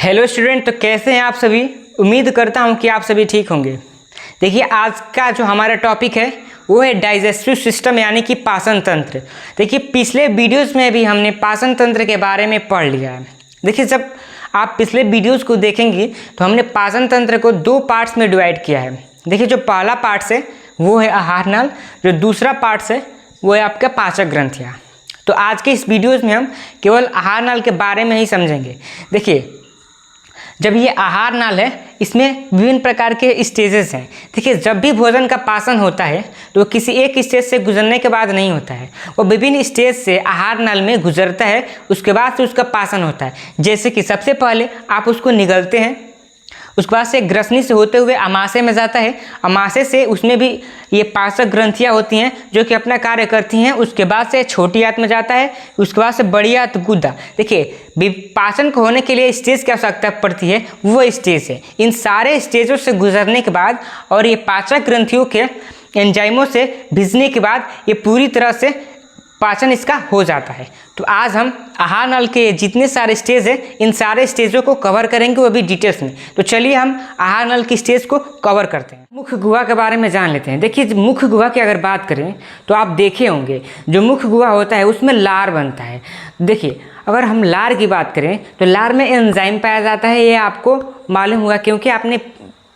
Hello student, तो कैसे हैं आप सभी। उम्मीद करता हूं कि आप सभी ठीक होंगे। देखिए, आज का जो हमारा टॉपिक है वो है डाइजेस्टिव सिस्टम यानी कि पाचन तंत्र। देखिए, पिछले वीडियोस में भी हमने पाचन तंत्र के बारे में पढ़ लिया है। देखिए, जब आप पिछले वीडियोस को देखेंगे तो हमने पाचन तंत्र को दो पार्ट्स में डिवाइड किया है। देखिए, जो पहला पार्ट है वो है आहार नल, जो दूसरा पार्ट है वो है आपका पाचक ग्रंथियाँ। तो आज के इस वीडियोस में हम केवल आहार नल के बारे में ही समझेंगे। देखिए, जब ये आहार नाल है, इसमें विभिन्न प्रकार के स्टेजेस हैं। देखिए, जब भी भोजन का पाचन होता है तो किसी एक स्टेज से गुजरने के बाद नहीं होता है, वो विभिन्न स्टेज से आहार नाल में गुजरता है, उसके बाद से उसका पाचन होता है। जैसे कि सबसे पहले आप उसको निगलते हैं, उसके बाद से ग्रसनी से होते हुए अमाशय में जाता है। अमाशय से उसमें भी ये पाचक ग्रंथियाँ होती हैं जो कि अपना कार्य करती हैं। उसके बाद से छोटी आंत में जाता है, उसके बाद से बड़ी आंत, गुदा। देखिए, पाचन को होने के लिए स्टेज की आवश्यकता पड़ती है, वो स्टेज है। इन सारे स्टेजों से गुजरने के बाद और ये पाचक ग्रंथियों के एंजाइमों से भिजने के बाद ये पूरी तरह से पाचन इसका हो जाता है। तो आज हम आहार नल के जितने सारे स्टेज हैं, इन सारे स्टेजों को कवर करेंगे, वो भी डिटेल्स में। तो चलिए हम आहार नल की स्टेज को कवर करते हैं। मुख्य गुहा के बारे में जान लेते हैं। देखिए, मुख्य गुहा की अगर बात करें तो आप देखे होंगे जो मुख्य गुहा होता है उसमें लार बनता है। देखिए, अगर हम लार की बात करें तो लार में एंजाइम पाया जाता है, ये आपको मालूम होगा क्योंकि आपने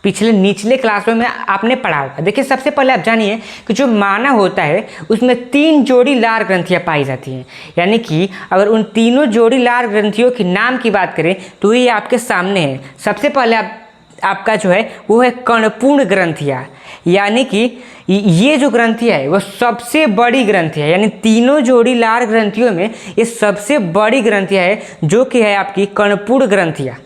पिछले निचले क्लासों में आपने पढ़ा होगा। देखिए, सबसे पहले आप जानिए कि जो मानव होता है उसमें 3 जोड़ी लार ग्रंथियाँ पाई जाती हैं। यानी कि अगर उन तीनों जोड़ी लार ग्रंथियों के नाम की बात करें तो ये आपके सामने है। सबसे पहले आपका जो है वो है कर्णपूर्ण ग्रंथियाँ, यानी कि ये जो ग्रंथियाँ है वो सबसे बड़ी ग्रंथियाँ, यानी तीनों जोड़ी लार ग्रंथियों में ये सबसे बड़ी ग्रंथियाँ है जो कि है आपकी कर्णपूर्ण ग्रंथियाँ।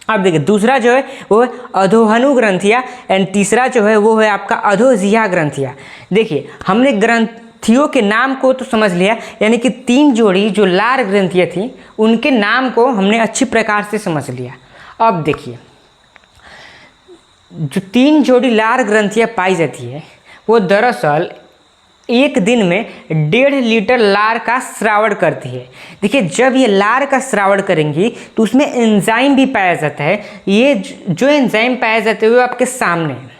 अब देखिए, दूसरा जो है वो है अधोहनु ग्रंथियाँ एंड तीसरा जो है वो है आपका अधोजिह्वा ग्रंथियाँ। देखिए, हमने ग्रंथियों के नाम को तो समझ लिया, यानी कि 3 जोड़ी जो लार ग्रंथियाँ थी उनके नाम को हमने अच्छी प्रकार से समझ लिया। अब देखिए, जो 3 जोड़ी लार ग्रंथियाँ पाई जाती है वो दरअसल एक दिन में 1.5 लीटर लार का स्रावण करती है। देखिए, जब ये लार का स्रावण करेंगी तो उसमें एंजाइम भी पाया जाता है। ये जो एंजाइम पाया जाते हैं वो आपके सामने है।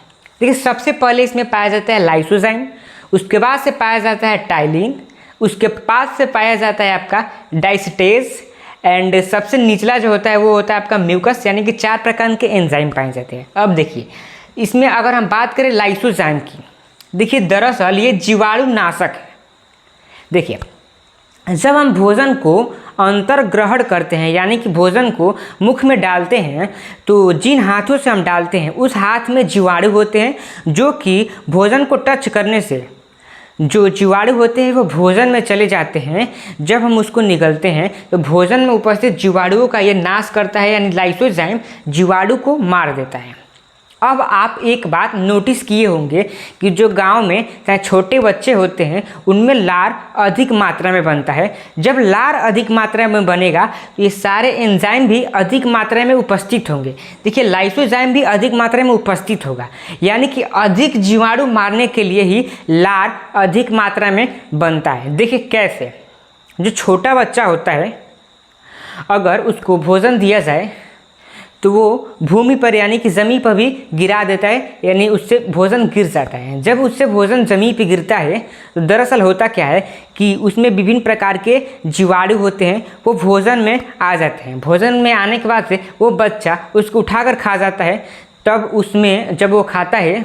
देखिए, सबसे पहले इसमें पाया जाता है लाइसोजाइम, उसके बाद से पाया जाता है टाइलिन, उसके बाद से पाया जाता है आपका डाइस्टेज एंड सबसे निचला जो होता है वो होता है आपका म्यूकस, यानी कि 4 प्रकार के एंजाइम पाए जाते हैं। अब देखिए, इसमें अगर हम बात करें लाइसोजाइम की, देखिए दरअसल ये जीवाणु नाशक है। देखिए, जब हम भोजन को अंतर्ग्रहण करते हैं, यानी कि भोजन को मुख में डालते हैं, तो जिन हाथों से हम डालते हैं उस हाथ में जीवाणु होते हैं जो कि भोजन को टच करने से जो जीवाणु होते हैं वो भोजन में चले जाते हैं। जब हम उसको निगलते हैं तो भोजन में उपस्थित जीवाणुओं का ये नाश करता है, यानी लाइसोजाइम जीवाणु को मार देता है। अब आप एक बात नोटिस किए होंगे कि जो गांव में चाहे छोटे बच्चे होते हैं उनमें लार अधिक मात्रा में बनता है। जब लार अधिक मात्रा में बनेगा तो ये सारे एंजाइम भी अधिक मात्रा में उपस्थित होंगे। देखिए, लाइसोजाइम भी अधिक मात्रा में उपस्थित होगा, यानी कि अधिक जीवाणु मारने के लिए ही लार अधिक मात्रा में बनता है। देखिए कैसे, जो छोटा बच्चा होता है अगर उसको भोजन दिया जाए तो वो भूमि पर यानी कि ज़मीन पर भी गिरा देता है, यानी उससे भोजन गिर जाता है। जब उससे भोजन ज़मीन पर गिरता है तो दरअसल होता क्या है कि उसमें विभिन्न प्रकार के जीवाणु होते हैं, वो भोजन में आ जाते हैं। भोजन में आने के बाद से वो बच्चा उसको उठाकर खा जाता है। तब उसमें जब वो खाता है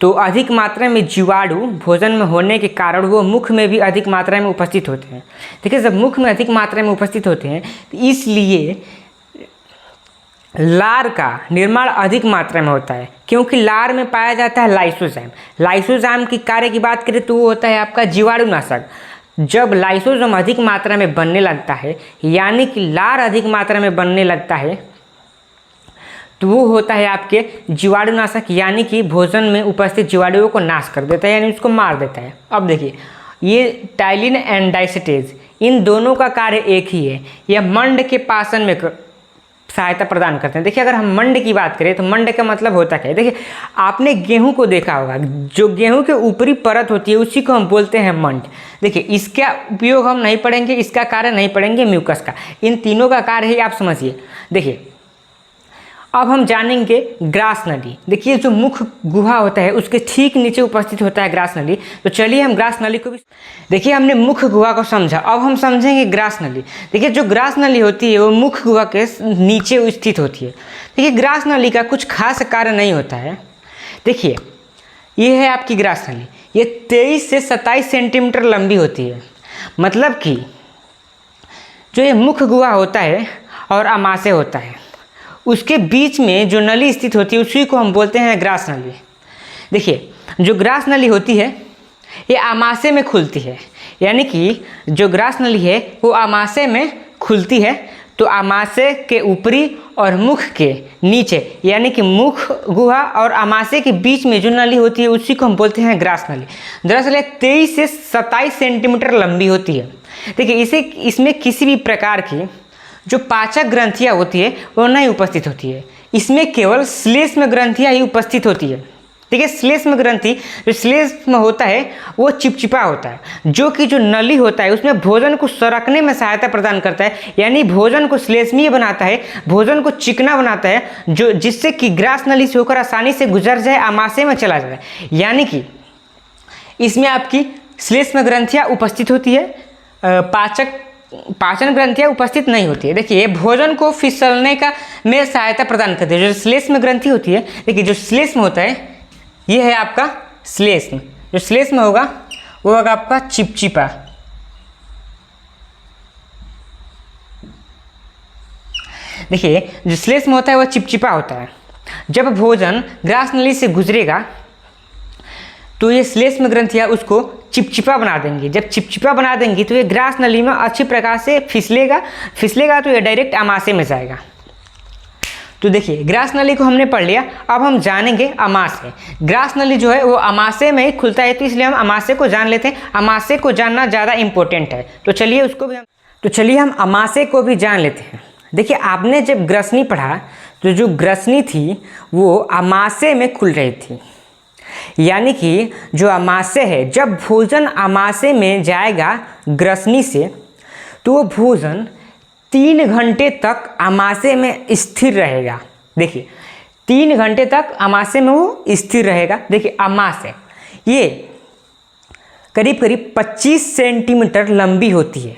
तो अधिक मात्रा में जीवाणु भोजन में होने के कारण वो मुख में भी अधिक मात्रा में उपस्थित होते हैं। देखिए, जब मुख में अधिक मात्रा में उपस्थित होते हैं तो इसलिए लार का निर्माण अधिक मात्रा में होता है, क्योंकि लार में पाया जाता है लाइसोजाइम। लाइसोजाइम की कार्य की बात करें तो वो होता है आपका जीवाणुनाशक। जब लाइसोजाइम अधिक मात्रा में बनने लगता है, यानी कि लार अधिक मात्रा में बनने लगता है, तो वो होता है आपके जीवाणुनाशक, यानी कि भोजन में उपस्थित जीवाणुओं को नाश कर देता है, यानी उसको मार देता है। अब देखिए, ये टाइलिन एंड डाइस्टेज इन दोनों का कार्य एक ही है। यह मंड के पाचन में सहायता प्रदान करते हैं। देखिए, अगर हम मंड की बात करें तो मंड का मतलब होता क्या है। देखिए, आपने गेहूं को देखा होगा, जो गेहूं के ऊपरी परत होती है उसी को हम बोलते हैं मंड। देखिए, इसका उपयोग हम नहीं पढ़ेंगे, इसका कार्य नहीं पढ़ेंगे म्यूकस का। इन तीनों का कार्य ही आप समझिए। देखिए, अब हम जानेंगे ग्रास नली। देखिए जो मुख्य गुहा होता है उसके ठीक नीचे उपस्थित होता है ग्रास नली। तो चलिए हम ग्रास नली को भी देखिए, हमने मुख्य गुहा को समझा, अब हम समझेंगे ग्रास नली। देखिए जो ग्रास नली होती है वो मुख्य गुहा के नीचे स्थित होती है। देखिए ग्रास नली का कुछ खास कार्य नहीं होता है। देखिए ये है आपकी ग्रास नली, ये 23 से 27 सेंटीमीटर लंबी होती है। मतलब कि जो ये मुख्य गुहा होता है और अमाशय होता है उसके बीच में जो नली स्थित होती है उसी को हम बोलते हैं ग्रास नली। देखिए जो ग्रास नली होती है ये अमाशय में खुलती है, यानी कि जो ग्रास नली है वो अमाशय में खुलती है। तो अमाशय के ऊपरी और मुख के नीचे, यानी कि मुख गुहा और अमाशय के बीच में जो नली होती है उसी को हम बोलते हैं ग्रास नली। दरअसल ये 23 से 27 सेंटीमीटर लंबी होती है। देखिए इसमें किसी भी प्रकार की जो पाचक ग्रंथियाँ होती है वो नहीं उपस्थित होती है, इसमें केवल श्लेष्म ग्रंथियाँ ही उपस्थित होती है। देखिए श्लेष्म ग्रंथि, जो श्लेष्म होता है वो चिपचिपा होता है, जो कि जो नली होता है उसमें भोजन को सरकने में सहायता प्रदान करता है, यानी भोजन को श्लेष्मीय बनाता है, भोजन को चिकना बनाता है, जो जिससे कि ग्रास नली से होकर आसानी से गुजर जाए, अमाशय में चला जाए। यानी कि इसमें आपकी श्लेष्म ग्रंथियाँ उपस्थित होती है, पाचन ग्रंथियाँ उपस्थित नहीं होती है। देखिए भोजन को फिसलने का में सहायता प्रदान करती है जो श्लेष्म ग्रंथि होती है। देखिए जो श्लेष्म होता है ये है आपका श्लेष्म, जो श्लेष्म होगा वो होगा आपका चिपचिपा। देखिए जो श्लेष्म होता है वो चिपचिपा होता है। जब भोजन ग्रास नली से गुजरेगा तो ये श्लेष्म ग्रंथियाँ उसको चिपचिपा बना देंगी। जब चिपचिपा बना देंगी तो ये ग्रास नली में अच्छी प्रकार से फिसलेगा तो ये डायरेक्ट अमाशय में जाएगा। तो देखिए ग्रास नली को हमने पढ़ लिया, अब हम जानेंगे अमाशय। ग्रास नली जो है वो अमाशय में ही खुलता है, तो इसलिए हम अमाशय को जान लेते हैं। अमाशय को जानना ज़्यादा इम्पोर्टेंट है, तो चलिए हम अमाशय को भी जान लेते हैं। देखिए आपने जब ग्रसनी पढ़ा तो जो ग्रसनी थी वो अमाशय में खुल रही थी, यानी कि जो अमाशय है, जब भोजन अमाशय में जाएगा ग्रसनी से तो वो भोजन 3 घंटे तक अमाशय में स्थिर रहेगा। देखिए 3 घंटे तक अमाशय में वो स्थिर रहेगा। देखिए अमाशय ये करीब 25 सेंटीमीटर लंबी होती है।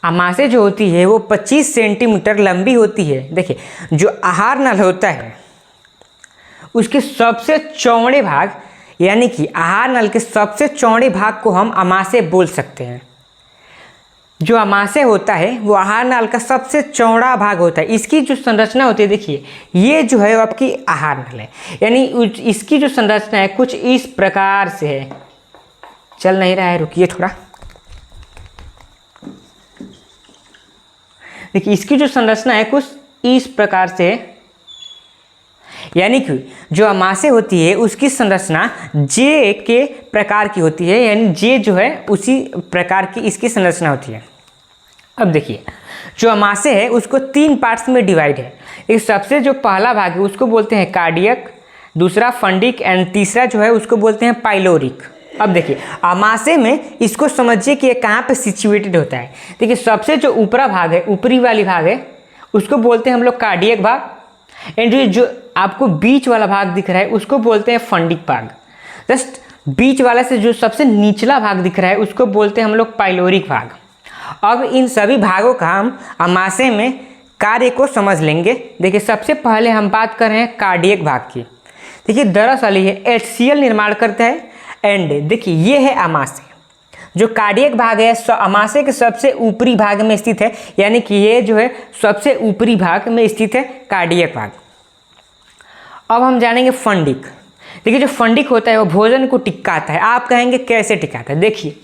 अमाशय जो होती है वो 25 सेंटीमीटर लंबी होती है। देखिए जो आहार नल होता है उसके सबसे चौड़े भाग, यानी कि आहार नल के सबसे चौड़े भाग को हम अमाशय बोल सकते हैं। जो अमाशय होता है वो आहार नाल का सबसे चौड़ा भाग होता है। इसकी जो संरचना होती है, देखिए ये जो है वो आपकी आहार नाल है, यानी इसकी जो संरचना है कुछ इस प्रकार से है। चल नहीं रहा है, रुकिए थोड़ा। देखिए इसकी जो संरचना है कुछ इस प्रकार से है, यानी कि जो अमाशय होती है उसकी संरचना जे के प्रकार की होती है, यानी जे जो है उसी प्रकार की इसकी संरचना होती है। अब देखिए जो अमाशय है उसको 3 पार्ट्स में डिवाइड है। एक सबसे जो पहला भाग है उसको बोलते हैं कार्डियक, दूसरा फंडिक एंड तीसरा जो है उसको बोलते हैं पाइलोरिक। अब देखिए अमाशय में इसको समझिए कि ये कहाँ पे सिचुएटेड होता है। देखिए सबसे जो ऊपरा भाग है, ऊपरी वाली भाग है, उसको बोलते हैं हम लोग कार्डियक भाग, एंड जो आपको बीच वाला भाग दिख रहा है उसको बोलते हैं फंडिक भाग। जस्ट बीच वाला से जो सबसे निचला भाग दिख रहा है उसको बोलते हैं हम लोग पाइलोरिक भाग। अब इन सभी भागों का हम अमाशय में कार्य को समझ लेंगे। देखिए सबसे पहले हम बात कर रहे हैं कार्डियक भाग की। देखिए दरअसल ये HCl निर्माण करता है, एंड देखिए ये है अमाशय। जो कार्डियक भाग है अमाशय के सबसे ऊपरी भाग में स्थित है, यानी कि ये जो है सबसे ऊपरी भाग में स्थित है कार्डियक भाग। अब हम जानेंगे फंडिक। देखिए जो फंडिक होता है वो भोजन को टिकाता है। आप कहेंगे कैसे टिकाता है? देखिए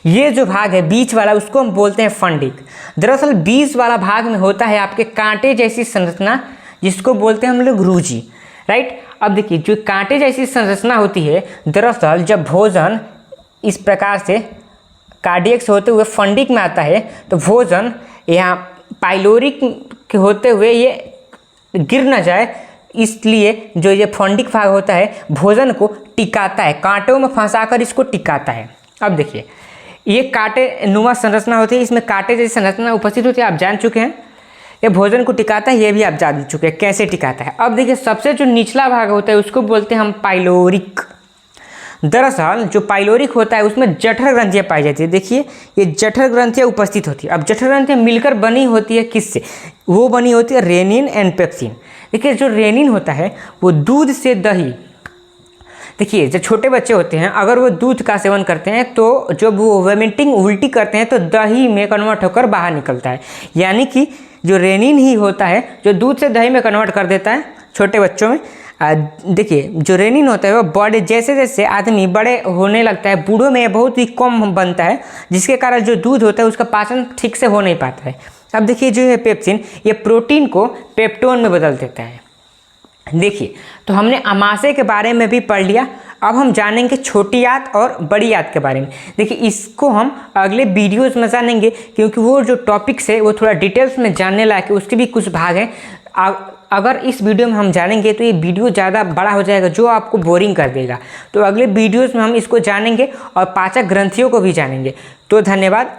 ये जो भाग है बीच वाला उसको हम बोलते हैं फंडिक। दरअसल बीच वाला भाग में होता है आपके कांटे जैसी संरचना, जिसको बोलते हैं हम लोग रूजी, राइट। अब देखिए जो कांटे जैसी संरचना होती है, दरअसल जब भोजन इस प्रकार से कार्डियक से होते हुए फंडिक में आता है तो भोजन यहाँ पाइलोरिक के होते हुए ये गिर न जाए, इसलिए जो ये फंडिक भाग होता है भोजन को टिकाता है, कांटों में फंसाकर इसको टिकाता है। अब देखिए ये कांटे नुमा संरचना होती है, इसमें कांटे जैसी संरचना उपस्थित होती है, आप जान चुके हैं। ये भोजन को टिकाता है, ये भी आप जान चुके हैं कैसे टिकाता है। अब देखिए सबसे जो निचला भाग होता है उसको बोलते हैं हम पाइलोरिक। दरअसल जो पाइलोरिक होता है उसमें जठर ग्रंथियाँ पाई जाती है। देखिए ये जठर ग्रंथियाँ उपस्थित होती है। अब जठर ग्रंथियाँ मिलकर बनी होती है किससे? वो बनी होती है रेनिन एंड पेप्सिन। देखिए जो रेनिन होता है वो दूध से दही, देखिए जो छोटे बच्चे होते हैं अगर वो दूध का सेवन करते हैं तो जब वो वोमिटिंग उल्टी करते हैं तो दही में कन्वर्ट होकर बाहर निकलता है। यानी कि जो रेनिन ही होता है जो दूध से दही में कन्वर्ट कर देता है छोटे बच्चों में। देखिए जो रेनिन होता है वो बॉडी जैसे जैसे आदमी बड़े होने लगता है, बूढ़ों में बहुत ही कम बनता है, जिसके कारण जो दूध होता है उसका पाचन ठीक से हो नहीं पाता है। अब देखिए जो है पेप्सिन, ये प्रोटीन को पेप्टोन में बदल देता है। देखिए तो हमने अमाशय के बारे में भी पढ़ लिया। अब हम जानेंगे छोटी आंत और बड़ी आंत के बारे में। देखिए इसको हम अगले वीडियोस में जानेंगे, क्योंकि वो जो टॉपिक्स है वो थोड़ा डिटेल्स में जानने लायक है, उसके भी कुछ भाग हैं। अगर इस वीडियो में हम जानेंगे तो ये वीडियो ज़्यादा बड़ा हो जाएगा जो आपको बोरिंग कर देगा। तो अगले वीडियोस में हम इसको जानेंगे और पाचक ग्रंथियों को भी जानेंगे। तो धन्यवाद।